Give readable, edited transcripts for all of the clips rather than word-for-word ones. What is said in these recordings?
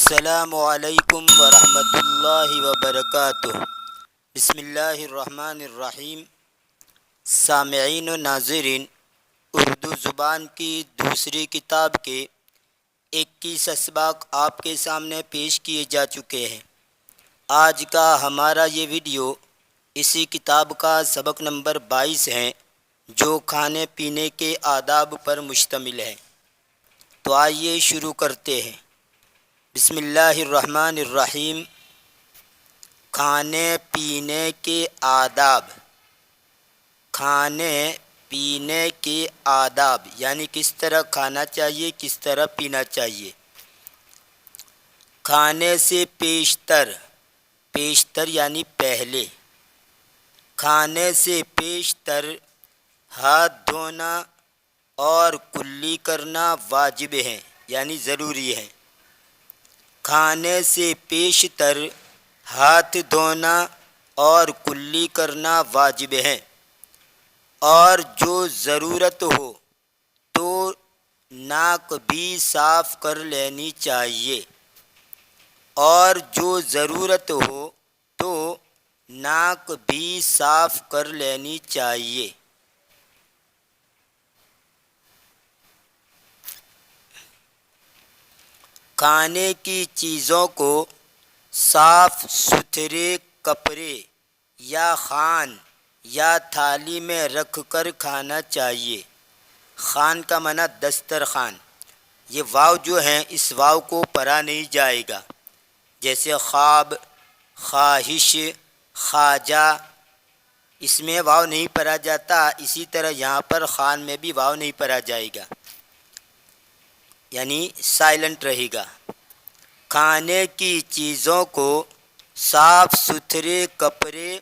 السلام علیکم ورحمۃ اللہ وبرکاتہ۔ بسم اللہ الرحمن الرحیم۔ سامعین و ناظرین، اردو زبان کی دوسری کتاب کے 21 اسباق آپ کے سامنے پیش کیے جا چکے ہیں۔ آج کا ہمارا یہ ویڈیو اسی کتاب کا سبق نمبر 22 ہے، جو کھانے پینے کے آداب پر مشتمل ہے۔ تو آئیے شروع کرتے ہیں۔ بسم اللہ الرحمن الرحیم۔ کھانے پینے کے آداب۔ کھانے پینے کے آداب یعنی کس طرح کھانا چاہیے، کس طرح پینا چاہیے۔ کھانے سے پیشتر، پیشتر یعنی پہلے، کھانے سے پیشتر ہاتھ دھونا اور کلی کرنا واجب ہے یعنی ضروری ہے۔ کھانے سے پیشتر ہاتھ دھونا اور کلی کرنا واجب ہے، اور جو ضرورت ہو تو ناک بھی صاف کر لینی چاہیے، اور جو ضرورت ہو تو ناک بھی صاف کر لینی چاہیے۔ کھانے کی چیزوں کو صاف ستھرے کپڑے یا خوان یا تھالی میں رکھ کر کھانا چاہیے۔ خوان کا معنی دسترخوان۔ یہ واو جو ہیں، اس واو کو پڑھا نہیں جائے گا، جیسے خواب، خواہش، خواجہ، اس میں واو نہیں پڑھا جاتا، اسی طرح یہاں پر خوان میں بھی واو نہیں پڑھا جائے گا، یعنی سائلنٹ رہے گا۔ کھانے کی چیزوں کو صاف ستھرے کپڑے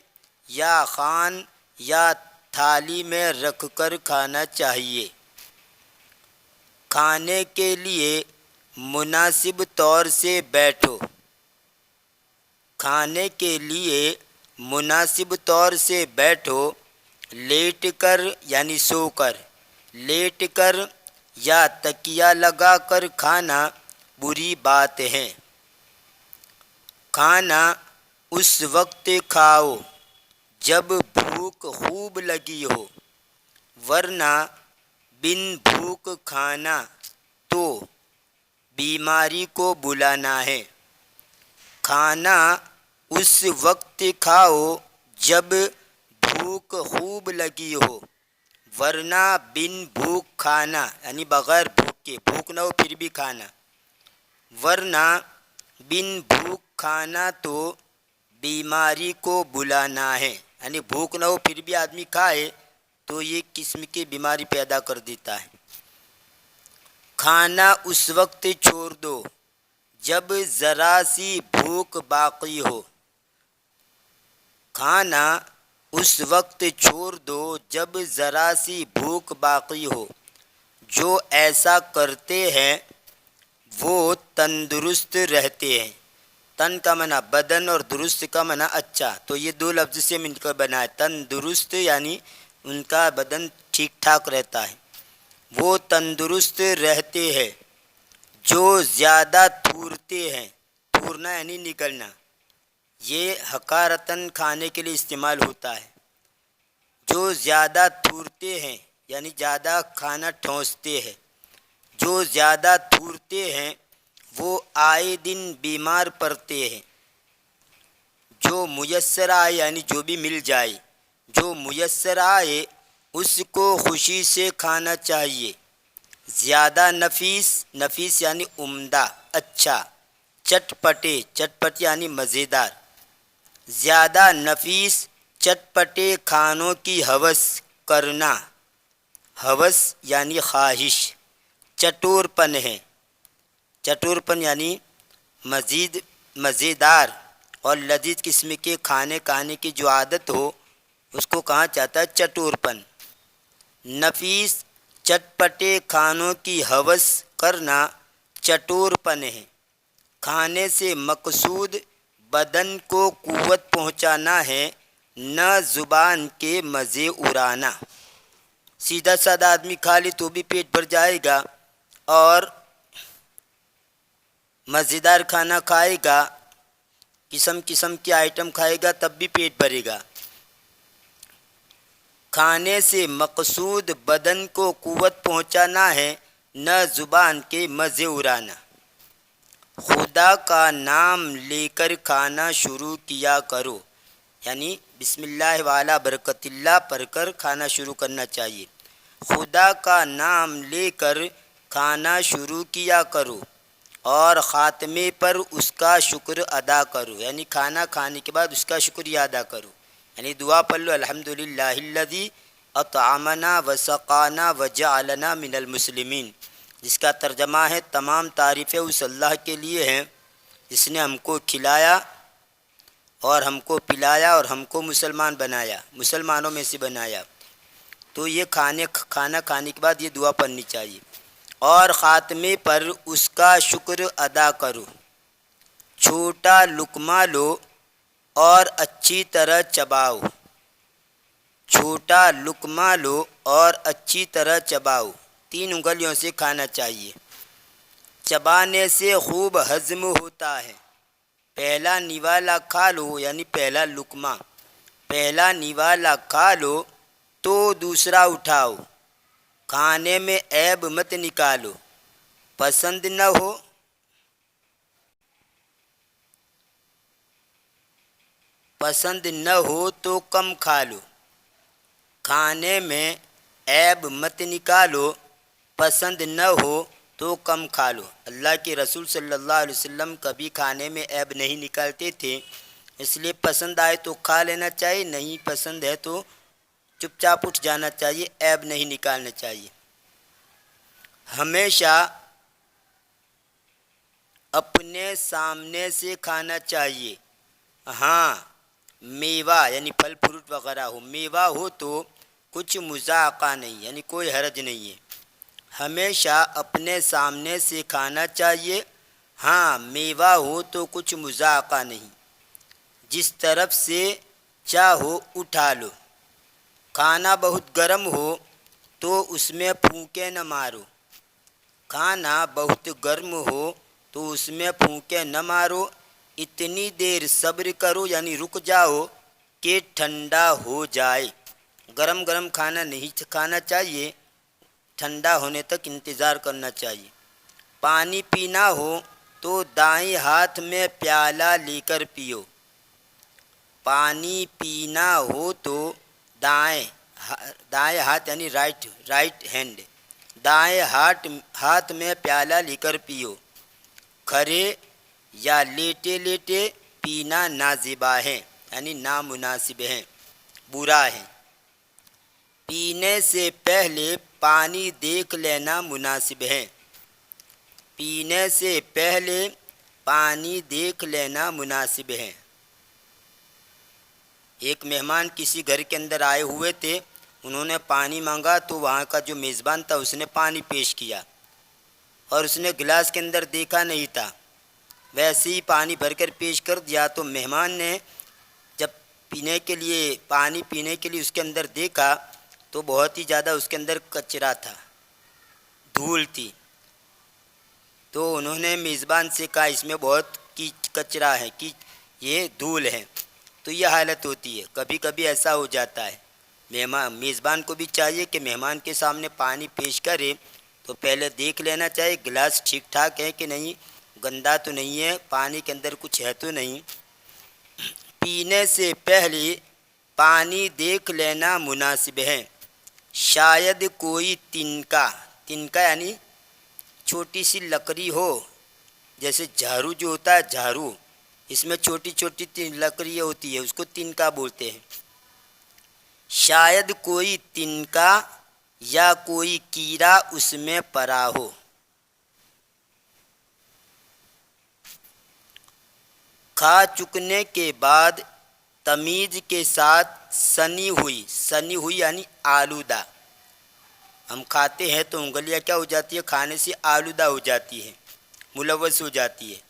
یا خوان یا تھالی میں رکھ کر کھانا چاہیے۔ کھانے کے لیے مناسب طور سے بیٹھو۔ کھانے کے لیے مناسب طور سے بیٹھو، لیٹ کر یعنی سو کر، لیٹ کر یا تکیہ لگا کر کھانا بری بات ہے۔ کھانا اس وقت کھاؤ جب بھوک خوب لگی ہو، ورنہ بن بھوک کھانا تو بیماری کو بلانا ہے۔ کھانا اس وقت کھاؤ جب بھوک خوب لگی ہو، ورنہ بن بھوک کھانا یعنی بغیر بھوک کے، بھوک نہ ہو پھر بھی کھانا، ورنہ بن بھوک کھانا تو بیماری کو بلانا ہے، یعنی بھوک نہ ہو پھر بھی آدمی کھائے تو یہ قسم کی بیماری پیدا کر دیتا ہے۔ کھانا اس وقت چھوڑ دو جب ذرا سی بھوک باقی ہو۔ کھانا اس وقت چھوڑ دو جب ذرا سی بھوک باقی ہو۔ جو ایسا کرتے ہیں وہ تندرست رہتے ہیں۔ تن کا معنی بدن اور درست کا معنی اچھا، تو یہ دو لفظ سے مل کر بنا ہے۔ تندرست یعنی ان کا بدن ٹھیک ٹھاک رہتا ہے، وہ تندرست رہتے ہیں۔ جو زیادہ تھورتے ہیں، تھورنا یعنی نکلنا، یہ حقارتاً کھانے کے لیے استعمال ہوتا ہے۔ جو زیادہ تھورتے ہیں یعنی زیادہ کھانا ٹھونستے ہیں۔ جو زیادہ تھورتے ہیں وہ آئے دن بیمار پڑتے ہیں۔ جو میسر آئے یعنی جو بھی مل جائے، جو میسر آئے اس کو خوشی سے کھانا چاہیے۔ زیادہ نفیس، نفیس یعنی عمدہ، اچھا، چٹپٹے، چٹپٹ یعنی مزیدار، زیادہ نفیس چٹپٹے کھانوں کی ہوس کرنا، ہوس یعنی خواہش، چٹور پن ہے۔ چٹور پن یعنی مزید مزیدار اور لذیذ قسم کے کھانے کی جو عادت ہو اس کو کہا جاتا ہے چٹور پن۔ نفیس چٹپٹے کھانوں کی ہوس کرنا چٹور پن ہے۔ کھانے سے مقصود بدن کو قوت پہنچانا ہے، نہ زبان کے مزے اڑانا۔ سیدھا سادہ آدمی کھا لے تو بھی پیٹ بھر جائے گا، اور مزیدار کھانا کھائے گا، قسم قسم کے آئٹم کھائے گا تب بھی پیٹ بھرے گا۔ کھانے سے مقصود بدن کو قوت پہنچانا ہے، نہ زبان کے مزے اڑانا۔ خدا کا نام لے کر کھانا شروع کیا کرو، یعنی بسم اللہ والا برکت اللہ پڑھ کر کھانا شروع کرنا چاہیے۔ خدا کا نام لے کر کھانا شروع کیا کرو اور خاتمے پر اس کا شکر ادا کرو، یعنی کھانا کھانے کے بعد اس کا شکریہ ادا کرو، یعنی دعا پڑھ لو الحمدللہ الذی اطعمنا وسقانا وجعلنا من المسلمین، جس کا ترجمہ ہے تمام تعریفیں اس اللہ کے لیے ہیں جس نے ہم کو کھلایا اور ہم کو پلایا اور ہم کو مسلمان بنایا، مسلمانوں میں سے بنایا۔ تو یہ کھانا کھانے کے بعد یہ دعا پڑھنی چاہیے، اور خاتمے پر اس کا شکر ادا کرو۔ چھوٹا لقمہ لو اور اچھی طرح چباؤ، چھوٹا لقمہ لو اور اچھی طرح چباؤ، 3 انگلیوں سے کھانا چاہیے۔ چبانے سے خوب ہضم ہوتا ہے۔ پہلا نوالا کھا لو، یعنی پہلا لقمہ، پہلا نوالا کھا لو تو دوسرا اٹھاؤ۔ کھانے میں عیب مت نکالو، پسند نہ ہو تو کم کھا لو۔ کھانے میں عیب مت نکالو، پسند نہ ہو تو کم کھا لو۔ اللہ کے رسول صلی اللہ علیہ وسلم کبھی کھانے میں عیب نہیں نکالتے تھے، اس لیے پسند آئے تو کھا لینا چاہیے، نہیں پسند ہے تو چپ چاپ اٹھ جانا چاہیے، عیب نہیں نکالنا چاہیے۔ ہمیشہ اپنے سامنے سے کھانا چاہیے۔ ہاں میوہ یعنی پھل فروٹ وغیرہ ہو، میوہ ہو تو کچھ مذاقہ نہیں، یعنی کوئی حرج نہیں ہے۔ ہمیشہ اپنے سامنے سے کھانا چاہیے، ہاں میوہ ہو تو کچھ مذاقہ نہیں، جس طرف سے چاہو اٹھا لو۔ کھانا بہت گرم ہو تو اس میں پھونکے نہ مارو، کھانا بہت گرم ہو تو اس میں پھونکے نہ مارو۔ اتنی دیر صبر کرو، یعنی رک جاؤ کہ ٹھنڈا ہو جائے۔ گرم گرم کھانا نہیں کھانا چاہیے، ٹھنڈا ہونے تک انتظار کرنا چاہیے۔ پانی پینا ہو تو دائیں ہاتھ میں پیالہ لے کر پیو، پانی پینا ہو تو دائیں ہاتھ یعنی رائٹ ہینڈ، دائیں ہاتھ میں پیالہ لے کر پیو۔ کھڑے یا لیٹے لیٹے پینا نازیبا ہے، یعنی نامناسب ہے، برا ہے۔ پینے سے پہلے پانی دیکھ لینا مناسب ہے، پینے سے پہلے پانی دیکھ لینا مناسب ہے۔ ایک مہمان کسی گھر کے اندر آئے ہوئے تھے، انہوں نے پانی مانگا تو وہاں کا جو میزبان تھا اس نے پانی پیش کیا، اور اس نے گلاس کے اندر دیکھا نہیں تھا، ویسے ہی پانی بھر کر پیش کر دیا۔ تو مہمان نے جب پانی پینے کے لیے اس کے اندر دیکھا تو بہت ہی زیادہ اس کے اندر کچرا تھا، دھول تھی۔ تو انہوں نے میزبان سے کہا اس میں بہت کچرا ہے، کہ یہ دھول ہے۔ تو یہ حالت ہوتی ہے، کبھی کبھی ایسا ہو جاتا ہے۔ میزبان کو بھی چاہیے کہ مہمان کے سامنے پانی پیش کرے تو پہلے دیکھ لینا چاہیے گلاس ٹھیک ٹھاک ہے کہ نہیں، گندا تو نہیں ہے، پانی کے اندر کچھ ہے تو نہیں۔ پینے سے پہلے پانی دیکھ لینا مناسب ہے۔ شاید کوئی تنکا یعنی چھوٹی سی لکڑی ہو، جیسے جھاڑو جو ہوتا ہے جھاڑو، اس میں چھوٹی چھوٹی لکڑی ہوتی ہے، اس کو تنکا بولتے ہیں۔ شاید کوئی تنکا یا کوئی کیڑا اس میں پڑا ہو۔ کھا چکنے کے بعد تمیز کے ساتھ سنی ہوئی یعنی آلودہ، ہم کھاتے ہیں تو انگلیاں کیا ہو جاتی ہے، کھانے سے آلودہ ہو جاتی ہے، ملوث ہو جاتی ہے۔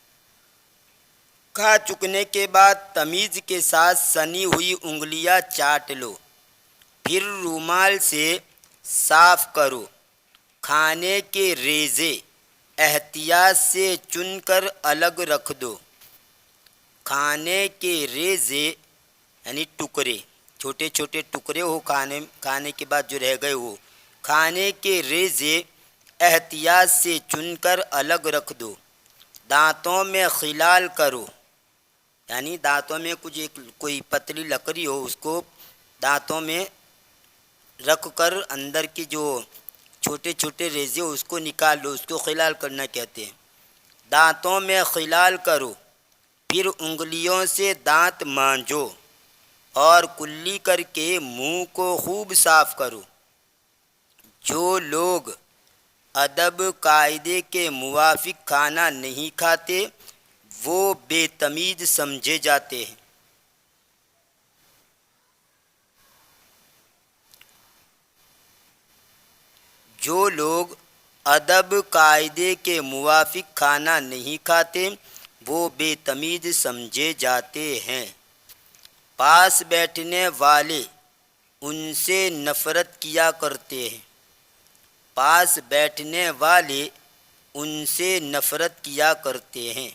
کھا چکنے کے بعد تمیز کے ساتھ سنی ہوئی انگلیاں چاٹ لو، پھر رومال سے صاف کرو۔ کھانے کے ریزے احتیاط سے چن کر الگ رکھ دو۔ کھانے کے ریزے یعنی ٹکڑے، چھوٹے چھوٹے ٹکڑے ہو کھانے کے بعد جو رہ گئے وہ کھانے کے ریزے احتیاط سے چن کر الگ رکھ دو۔ دانتوں میں خلال کرو، یعنی دانتوں میں کوئی پتلی لکڑی ہو اس کو دانتوں میں رکھ کر اندر کی جو چھوٹے چھوٹے ریزے ہو اس کو نکال لو، اس کو خلال کرنا کہتے ہیں۔ دانتوں میں خلال کرو، پھر انگلیوں سے دانت مانجو اور کلی کر کے منہ کو خوب صاف کرو۔ جو لوگ ادب قاعدے کے موافق کھانا نہیں کھاتے وہ بے تمیز سمجھے جاتے ہیں۔ جو لوگ ادب قاعدے کے موافق کھانا نہیں کھاتے وہ بے تمیز سمجھے جاتے ہیں۔ پاس بیٹھنے والے ان سے نفرت کیا کرتے ہیں۔ پاس بیٹھنے والے ان سے نفرت کیا کرتے ہیں۔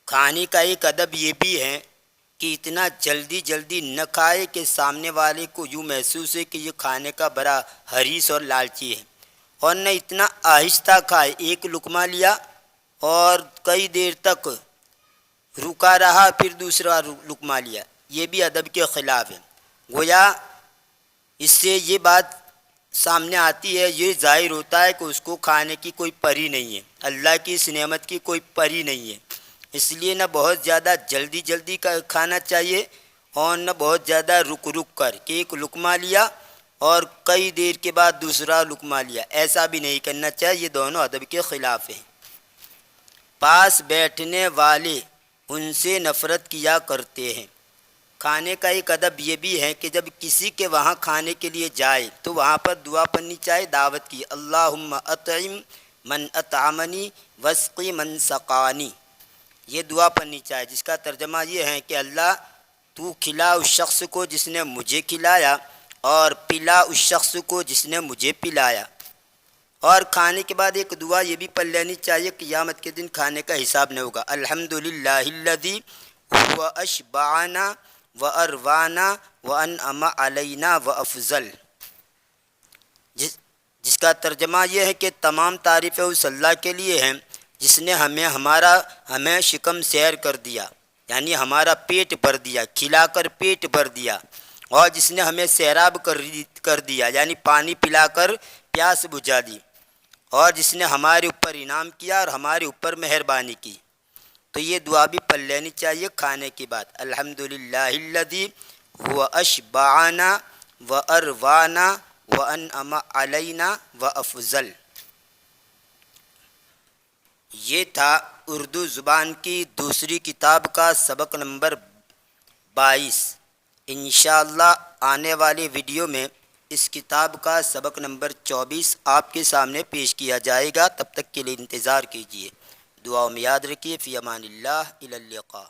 کھانے کا ایک ادب یہ بھی ہے کہ اتنا جلدی جلدی نہ کھائے کہ سامنے والے کو یوں محسوس ہے کہ یہ کھانے کا بڑا حریص اور لالچی ہے، اور نہ اتنا آہستہ کھائے، ایک لقمہ لیا اور کئی دیر تک رکا رہا پھر دوسرا لقمہ لیا، یہ بھی ادب کے خلاف ہے۔ گویا اس سے یہ بات سامنے آتی ہے، یہ ظاہر ہوتا ہے کہ اس کو کھانے کی کوئی پری نہیں ہے، اللہ کی اس نعمت کی کوئی پری نہیں ہے۔ اس لیے نہ بہت زیادہ جلدی جلدی کھانا چاہیے اور نہ بہت زیادہ رک رک کر کہ ایک لقمہ لیا اور کئی دیر کے بعد دوسرا لقمہ لیا، ایسا بھی نہیں کرنا چاہیے، یہ دونوں ادب کے خلاف ہیں۔ پاس بیٹھنے والے ان سے نفرت کیا کرتے ہیں۔ کھانے کا ایک ادب یہ بھی ہے کہ جب کسی کے وہاں کھانے کے لیے جائے تو وہاں پر دعا پڑھنی چاہیے دعوت کی، اللہم اطعم من اطعمنی واسقی من سقانی، یہ دعا پڑھنی چاہیے جس کا ترجمہ یہ ہے کہ اللہ تو کھلا اس شخص کو جس نے مجھے کھلایا اور پلا اس شخص کو جس نے مجھے پلایا۔ اور کھانے کے بعد ایک دعا یہ بھی پڑھ لینی چاہیے، قیامت کے دن کھانے کا حساب نہیں ہوگا، الحمدللہ الذی هو اشبعنا واروانا وانعم علینا وافضل، جس کا ترجمہ یہ ہے کہ تمام تعریفیں اس اللہ کے لیے ہیں جس نے ہمیں شکم سیر کر دیا، یعنی ہمارا پیٹ بھر دیا، کھلا کر پیٹ بھر دیا، اور جس نے ہمیں سیراب کر دیا یعنی پانی پلا کر پیاس بجھا دی، اور جس نے ہمارے اوپر انعام کیا اور ہمارے اوپر مہربانی کی۔ تو یہ دعا بھی پڑھ لینی چاہیے کھانے کے بعد، الحمدللہ الذی هو اشبعنا واروانا وانعم علینا وافضل۔ یہ تھا اردو زبان کی دوسری کتاب کا سبق نمبر 22۔ انشاءاللہ آنے والے ویڈیو میں اس کتاب کا سبق نمبر 24 آپ کے سامنے پیش کیا جائے گا، تب تک کے لیے انتظار کیجیے۔ دعاؤں میں یاد رکھیے، فی امان اللہ، الی اللقاء۔